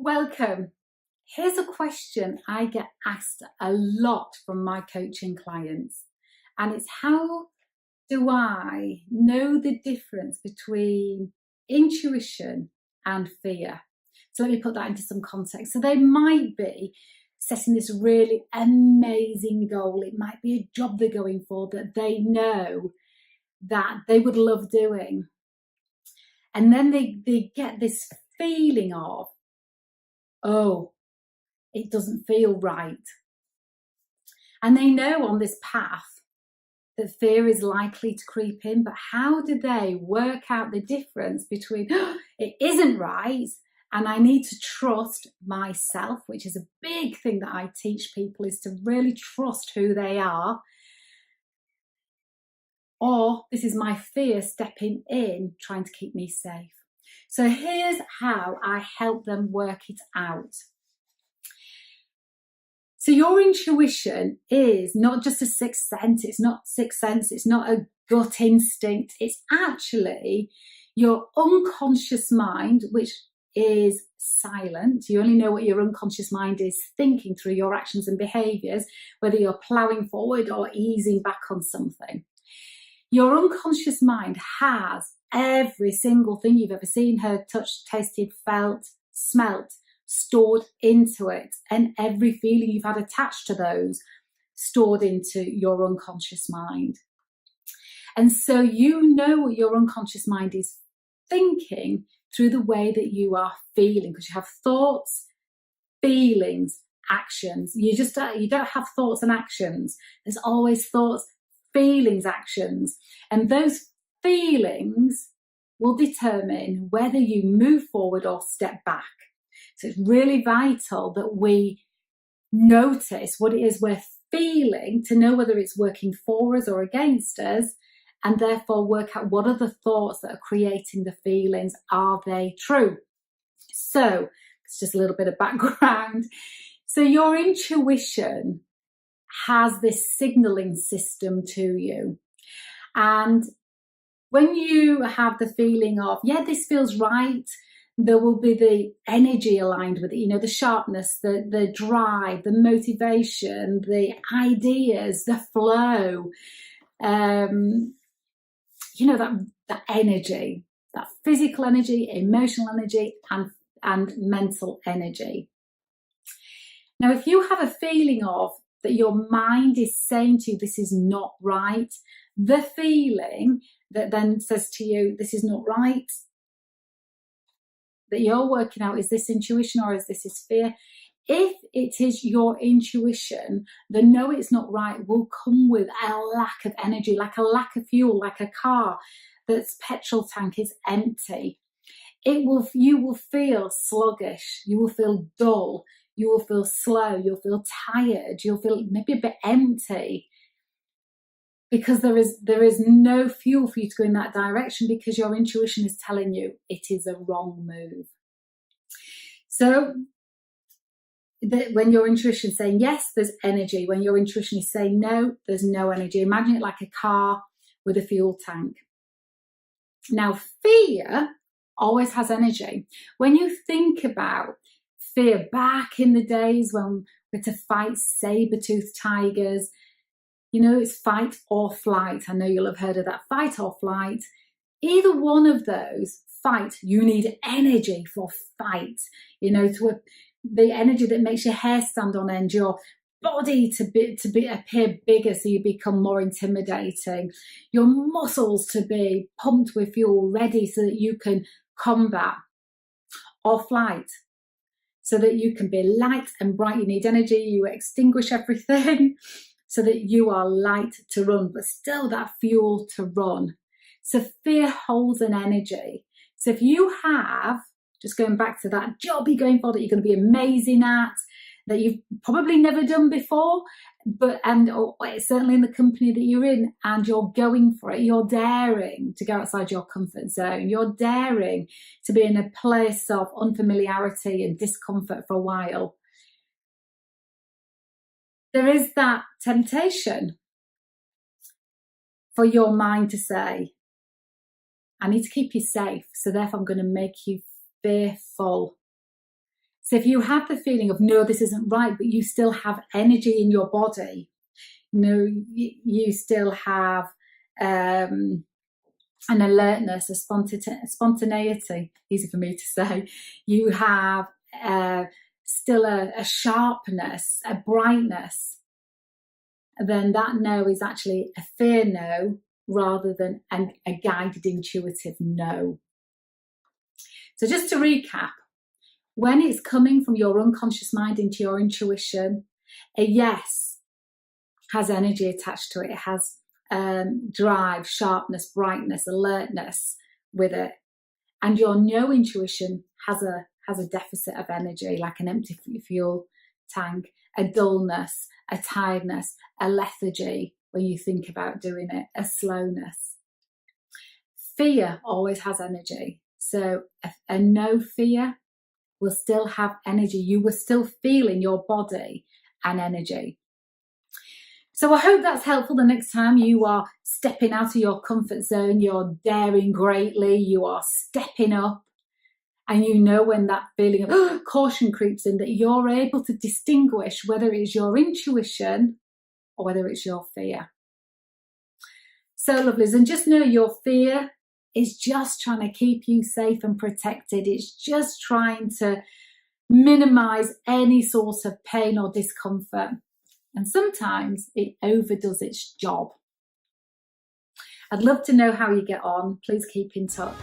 Welcome. Here's a question I get asked a lot from my coaching clients, and it's how do I know the difference between intuition and fear? So let me put that into some context. So they might be setting this really amazing goal. It might be a job they're going for that they know that they would love doing. And then they get this feeling of, oh, it doesn't feel right. And they know on this path that fear is likely to creep in, but how do they work out the difference between it isn't right and I need to trust myself, which is a big thing that I teach people, is to really trust who they are, or this is my fear stepping in, trying to keep me safe. So here's how I help them work it out. So your intuition is not just a sixth sense. It's not sixth sense. It's not a gut instinct. It's actually your unconscious mind, which is silent. You only know what your unconscious mind is thinking through your actions and behaviors, whether you're plowing forward or easing back on something. Your unconscious mind has every single thing you've ever seen, heard, touched, tasted, felt, smelt stored into it, and every feeling you've had attached to those stored into your unconscious mind. And so you know what your unconscious mind is thinking through the way that you are feeling, because you have thoughts, feelings, actions. You don't have thoughts and actions. There's always thoughts, feelings, actions, and those feelings will determine whether you move forward or step back. So it's really vital that we notice what it is we're feeling to know whether it's working for us or against us, and therefore work out what are the thoughts that are creating the feelings. Are they true? So it's just a little bit of background. So your intuition has this signaling system to you. And when you have the feeling of, yeah, this feels right, there will be the energy aligned with it, the sharpness, the drive, the motivation, the ideas, the flow, that energy, that physical energy, emotional energy, and mental energy. Now, if you have a feeling of that your mind is saying to you, this is not right, the feeling that then says to you, this is not right, that you're working out, is this intuition or is this fear? If it is your intuition, the no, it's not right will come with a lack of energy, like a lack of fuel, like a car that's petrol tank is empty. You will feel sluggish, you will feel dull, you will feel slow, you'll feel tired, you'll feel maybe a bit empty, because there is no fuel for you to go in that direction, because your intuition is telling you it is a wrong move. So when your intuition is saying yes, there's energy. When your intuition is saying no, there's no energy. Imagine it like a car with a fuel tank. Now, fear always has energy. When you think about fear back in the days when we had to fight saber-toothed tigers, it's fight or flight. I know you'll have heard of that, fight or flight. Either one of those, fight, you need energy for fight, the energy that makes your hair stand on end, your body to appear bigger so you become more intimidating, your muscles to be pumped with fuel, ready so that you can combat, or flight, so that you can be light and bright. You need energy, you extinguish everything so that you are light to run, but still that fuel to run. So fear holds an energy. So if you have, just going back to that job you're going for that you're going to be amazing at, that you've probably never done before, or certainly in the company that you're in, and you're going for it, you're daring to go outside your comfort zone, you're daring to be in a place of unfamiliarity and discomfort for a while, there is that temptation for your mind to say, I need to keep you safe, so therefore I'm going to make you fearful. So if you have the feeling of, no, this isn't right, but you still have energy in your body, you still have an alertness, a spontaneity, easy for me to say, you have still a sharpness, a brightness, then that no is actually a fear no rather than a guided intuitive no. So just to recap, when it's coming from your unconscious mind into your intuition, a yes has energy attached to it. It has drive, sharpness, brightness, alertness with it. And your no intuition has a deficit of energy, like an empty fuel tank, a dullness, a tiredness, a lethargy when you think about doing it, a slowness. Fear always has energy. So a no fear will still have energy. You will still feel in your body an energy. So I hope that's helpful the next time you are stepping out of your comfort zone, you're daring greatly, you are stepping up, and you know when that feeling of caution creeps in, that you're able to distinguish whether it's your intuition or whether it's your fear. So lovelies, and just know your fear is just trying to keep you safe and protected. It's just trying to minimize any sort of pain or discomfort. And sometimes it overdoes its job. I'd love to know how you get on. Please keep in touch.